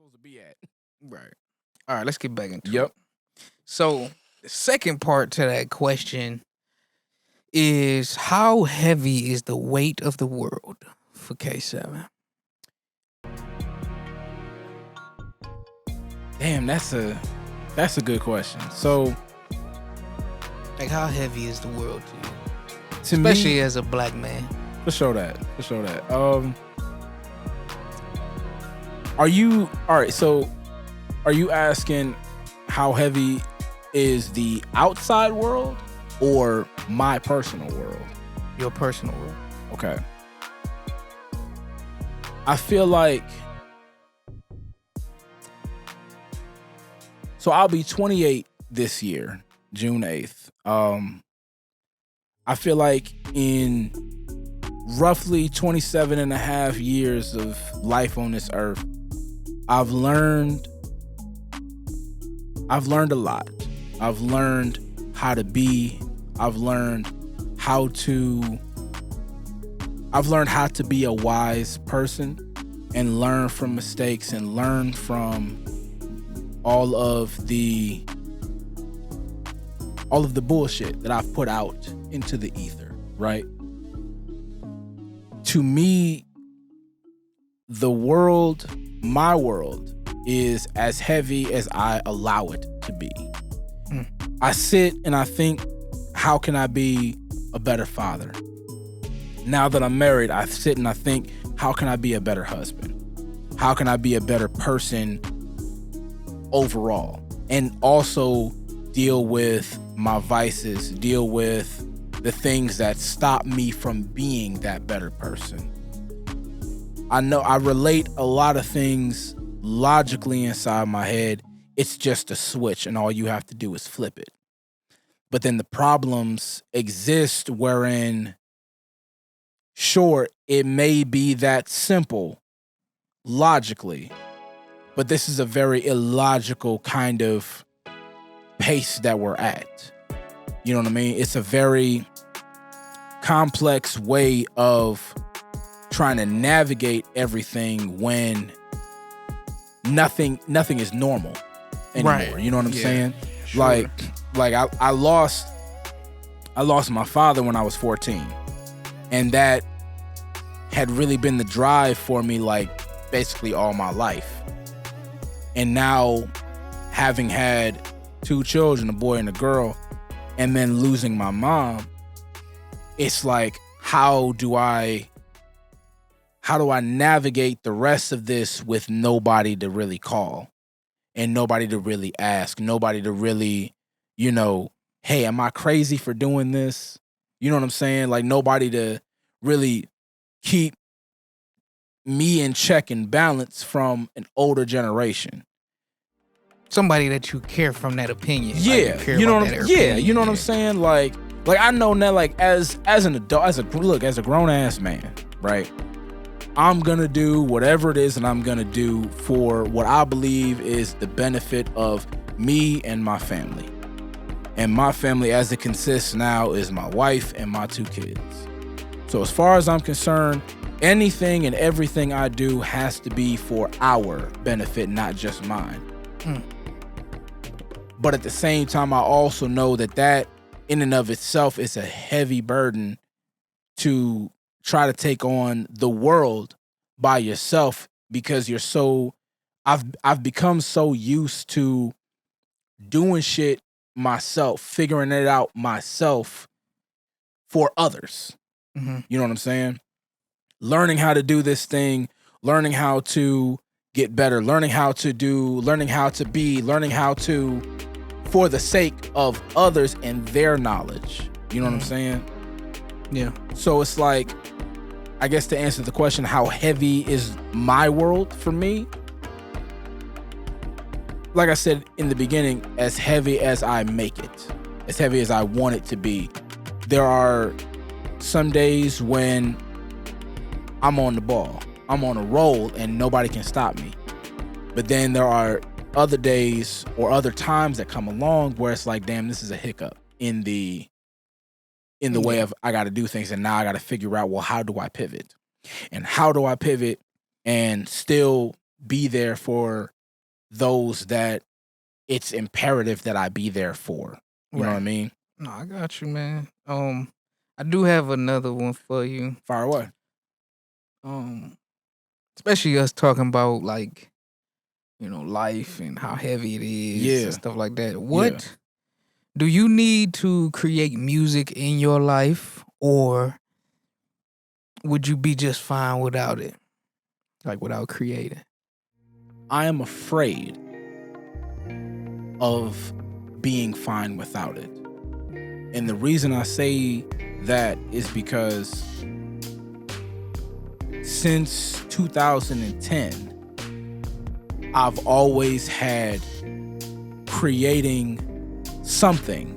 supposed to be at. Right. All right, let's get back into Yep. it. So the second part to that question is how heavy is the weight of the world for K7? Damn, that's a good question. So Like how heavy is the world to you? to Especially me, as a black man. for sure that. Are you all right? So, are you asking how heavy is the outside world or my personal world? Your personal world. Okay. I feel like so I'll be 28 this year, June 8th. I feel like in roughly 27 and a half years of life on this earth, I've learned a lot. I've learned how to be. I've learned how to be a wise person and learn from mistakes and learn from all of the bullshit that I've put out into the ether, right? To me, the world, my world, is as heavy as I allow it to be. I sit and I think, how can I be a better father? Now that I'm married, I sit and I think, how can I be a better husband? How can I be a better person overall? And also deal with my vices, deal with the things that stop me from being that better person. I know I relate a lot of things logically inside my head. It's just a switch and all you have to do is flip it. But then the problems exist wherein, sure, it may be that simple logically, but this is a very illogical kind of pace that we're at. You know what I mean? It's a very complex way of trying to navigate everything when nothing is normal anymore. Right. You know what I'm saying? Sure. Like I lost my father when I was 14. And that had really been the drive for me, like, basically all my life. And now, having had 2 children, a boy and a girl, and then losing my mom, it's like, how do I navigate the rest of this with nobody to really call and nobody to really ask, nobody to really, hey, am I crazy for doing this? You know what I'm saying? Like, nobody to really keep me in check and balance from an older generation. Somebody that you care from that opinion. Yeah, like you know what I'm saying? Like I know now, like as an adult, as a grown ass man, right? I'm gonna do whatever it is that I'm gonna do for what I believe is the benefit of me and my family. And my family, as it consists now, is my wife and my 2 kids. So as far as I'm concerned, anything and everything I do has to be for our benefit, not just mine. But at the same time, I also know that in and of itself is a heavy burden to try to take on the world by yourself, because I've become so used to doing shit myself, figuring it out myself for others. Mm-hmm. You know what I'm saying? Learning how to do this thing, learning how to get better, learning how to be, learning how to, for the sake of others and their knowledge. You know what I'm saying? Yeah. So it's like, I guess to answer the question, how heavy is my world for me? Like I said in the beginning, as heavy as I make it, as heavy as I want it to be. There are some days when I'm on the ball, I'm on a roll, and nobody can stop me. But then there are other days or other times that come along where it's like, damn, this is a hiccup in the way of I got to do things, and now I got to figure out, well, how do I pivot? And how do I pivot and still be there for those that it's imperative that I be there for. You know what I mean? No, I got you, man. I do have another one for you. Fire away. Especially us talking about like, life and how heavy it is and stuff like that. What do you need to create music in your life, or would you be just fine without it? Like without creating? I am afraid of being fine without it. And the reason I say that is because since 2010, I've always had creating something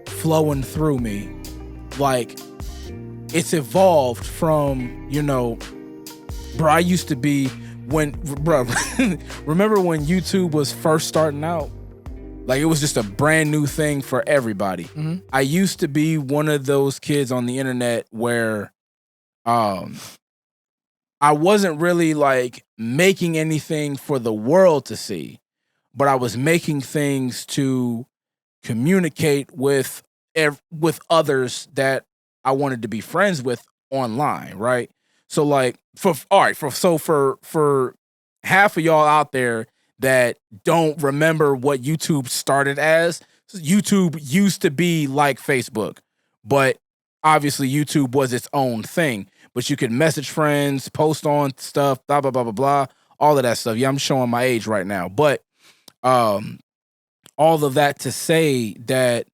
flowing through me. Like, it's evolved from, bro, I used to be remember when YouTube was first starting out? Like, it was just a brand new thing for everybody. Mm-hmm. I used to be one of those kids on the internet where I wasn't really like making anything for the world to see, but I was making things to communicate with others that I wanted to be friends with online, right? So like for half of y'all out there that don't remember what YouTube started as, YouTube used to be like Facebook, but obviously YouTube was its own thing. But you could message friends, post on stuff, blah, blah, blah, blah, blah, all of that stuff. Yeah, I'm showing my age right now. But all of that to say that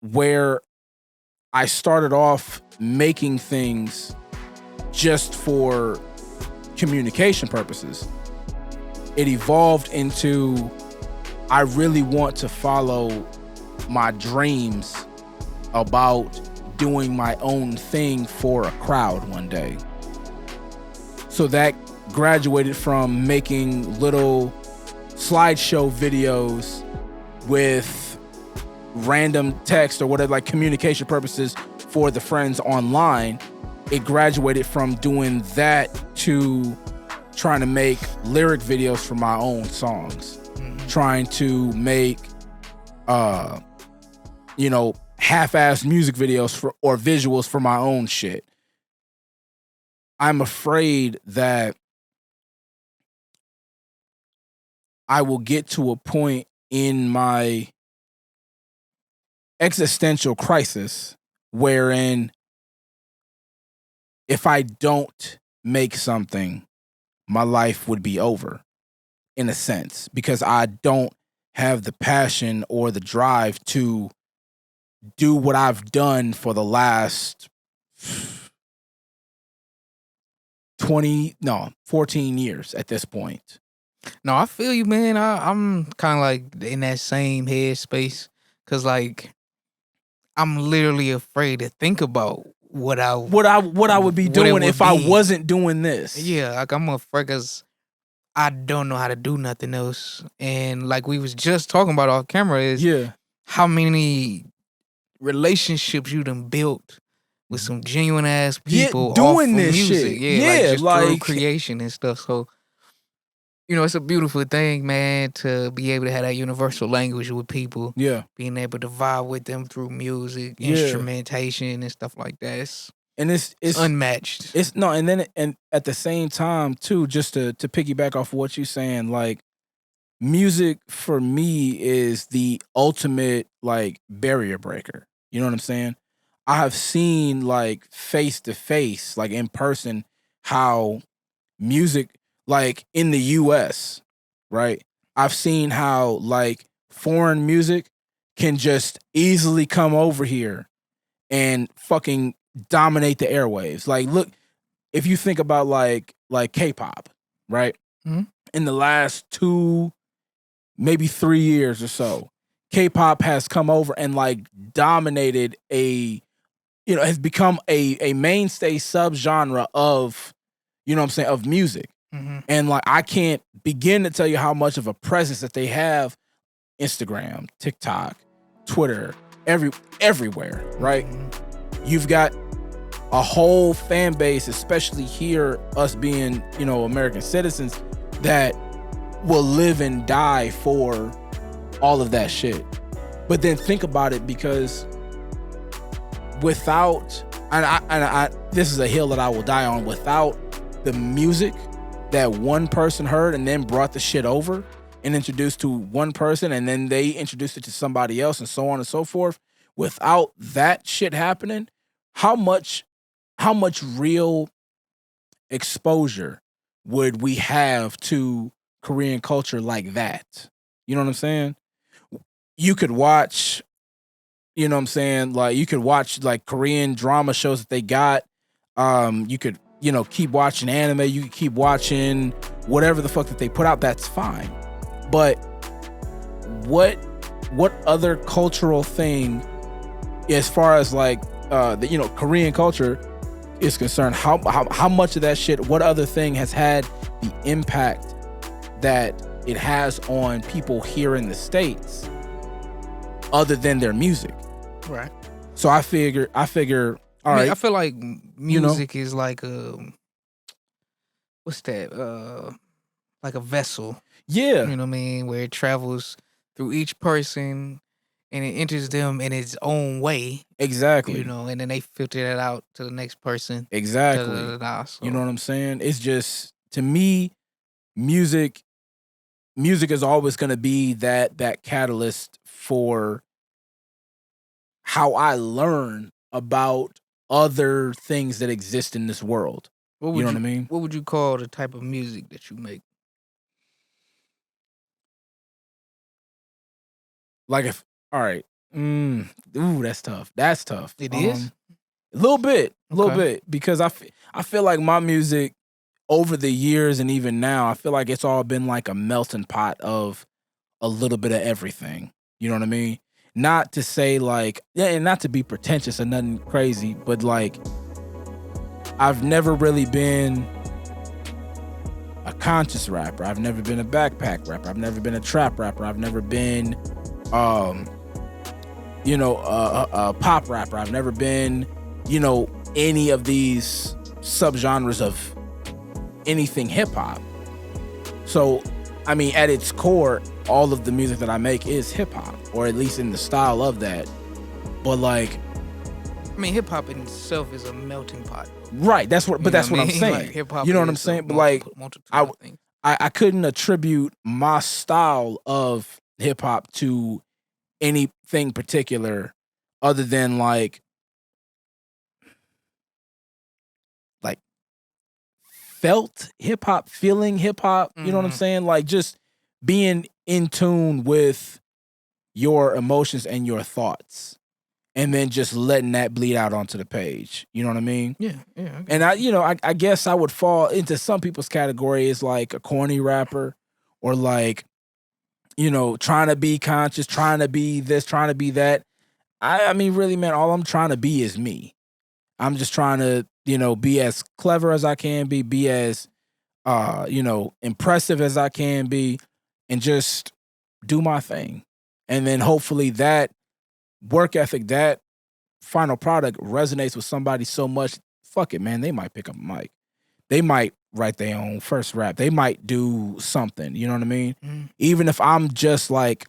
where I started off making things just for communication purposes, it evolved into I really want to follow my dreams about doing my own thing for a crowd one day. So that graduated from making little slideshow videos with random text or whatever, like communication purposes for the friends online. It graduated from doing that to trying to make lyric videos for my own songs, trying to make half-assed music videos or visuals for my own shit. I'm afraid that I will get to a point in my existential crisis wherein if I don't make something, my life would be over, in a sense, because I don't have the passion or the drive to do what I've done for the last 14 years at this point. No, I feel you, man. I'm kind of like in that same headspace because, like, I'm literally afraid to think about what I would be doing if I wasn't doing this. Yeah, like I'm afraid because I don't know how to do nothing else. And like we was just talking about off camera is how many relationships you done built with some genuine ass people doing this music. shit. Like just through creation and stuff. So, it's a beautiful thing, man, to be able to have that universal language with people. Yeah. Being able to vibe with them through music, instrumentation, and stuff like that. It's unmatched. And at the same time, too, just to piggyback off of what you're saying, like, music for me is the ultimate, like, barrier breaker. You know what I'm saying? I have seen, like, face to face, like, in person, how music, like, in the US, right? I've seen how, like, foreign music can just easily come over here and fucking dominate the airwaves. Like, look, if you think about like K-pop, right? Mm-hmm. In the last 2, maybe 3 years or so, K-pop has come over and like dominated has become a mainstay subgenre of, of music. Mm-hmm. And like, I can't begin to tell you how much of a presence that they have. Instagram, TikTok, Twitter, everywhere, right? Mm-hmm. You've got a whole fan base, especially here, us being, American citizens, that will live and die for all of that shit. But then think about it, because without, this is a hill that I will die on, without the music that one person heard and then brought the shit over and introduced to one person, and then they introduced it to somebody else, and so on and so forth. Without that shit happening, how much real exposure would we have to Korean culture like that? You know what I'm saying? You could watch, you could watch like Korean drama shows that they got. You could, keep watching anime. You could keep watching whatever the fuck that they put out. That's fine. But what other cultural thing, as far as like Korean culture is concerned, how much of that shit, what other thing has had the impact that it has on people here in the States other than their music? Right. So I figure all right. I feel like music is like what's that? Like a vessel. Yeah. You know what I mean? Where it travels through each person and it enters them in its own way. Exactly. And then they filter that out to the next person. Exactly. So. You know what I'm saying? It's just, to me, music is always going to be that catalyst for how I learn about other things that exist in this world. You know what I mean? What would you call the type of music that you make? Like all right. Ooh, that's tough. That's tough. It is? A little bit, because I feel like my music over the years and even now, I feel like it's all been like a melting pot of a little bit of everything. You know what I mean? Not to say like, and not to be pretentious or nothing crazy, but like, I've never really been a conscious rapper. I've never been a backpack rapper. I've never been a trap rapper. I've never been, a pop rapper. I've never been, any of these subgenres of anything hip hop. So, I mean, at its core, all of the music that I make is hip hop, or at least in the style of that. But like, I mean, hip hop in itself is a melting pot. Right. That's what I'm saying. Like, hip-hop, you know what I'm saying? But like, I couldn't attribute my style of hip hop to anything particular other than like felt hip hop, feeling hip hop. You know what I'm saying? Like just being in tune with your emotions and your thoughts, and then just letting that bleed out onto the page. You know what I mean? Yeah. Okay. And I guess I would fall into some people's category as like a corny rapper, or like, trying to be conscious, trying to be this, trying to be that. I mean, really, man, all I'm trying to be is me. I'm just trying to, be as clever as I can be as, impressive as I can be, and just do my thing. And then hopefully that work ethic, that final product resonates with somebody so much, fuck it, man, they might pick up a mic. They might write their own first rap. They might do something, you know what I mean? Mm. Even if I'm just like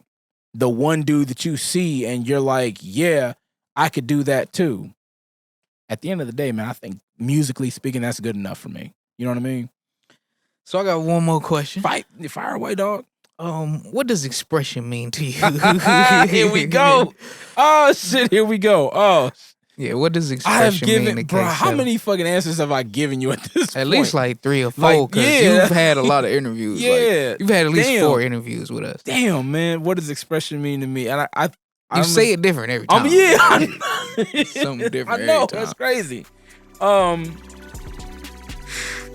the one dude that you see and you're like, yeah, I could do that too. At the end of the day, man, I think musically speaking, that's good enough for me. You know what I mean? So I got one more question. Fire away, dog. What does Xpression mean to you? Here we go. Oh shit, here we go. Oh yeah, what does Xpression mean to bro, how many fucking answers have I given you at this point? At least like 3 or 4, because you've had a lot of interviews. Yeah. Like, you've had at least 4 interviews with us. Damn, man. What does Xpression mean to me? And you say it different every time. Something different. I know, every time. That's crazy.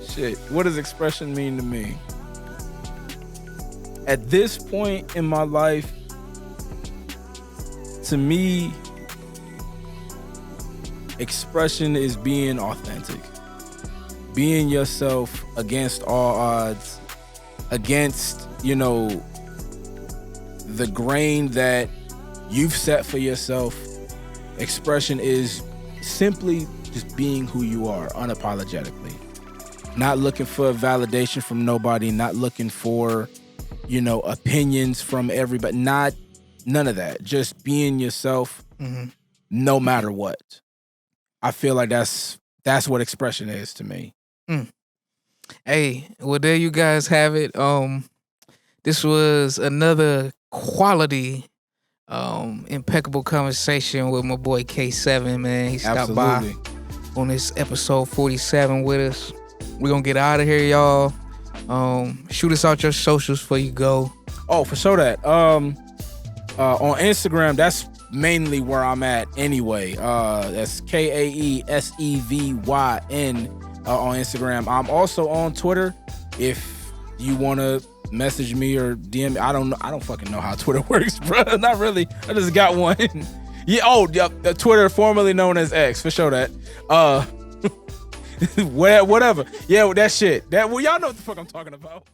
Shit. What does Xpression mean to me? At this point in my life, to me, Xpression is being authentic. Being yourself against all odds, against, the grain that you've set for yourself. Xpression is simply just being who you are unapologetically. Not looking for validation from nobody, not looking for, opinions from everybody. None of that. Just being yourself, no matter what. I feel like that's what Xpression is to me. Hey, well, there you guys have it. This was another quality, impeccable conversation with my boy Kaesevyn, man. He stopped by on this episode 47 with us. We're gonna get out of here, y'all. Shoot us out your socials before you go. Oh, for sure that. On Instagram, that's mainly where I'm at anyway. That's Kaesevyn on Instagram. I'm also on Twitter. If you wanna message me or DM me, I don't fucking know how Twitter works, bro. Not really. I just got one. The Twitter formerly known as X, for sure that. Whatever. Yeah, that shit. Y'all know what the fuck I'm talking about.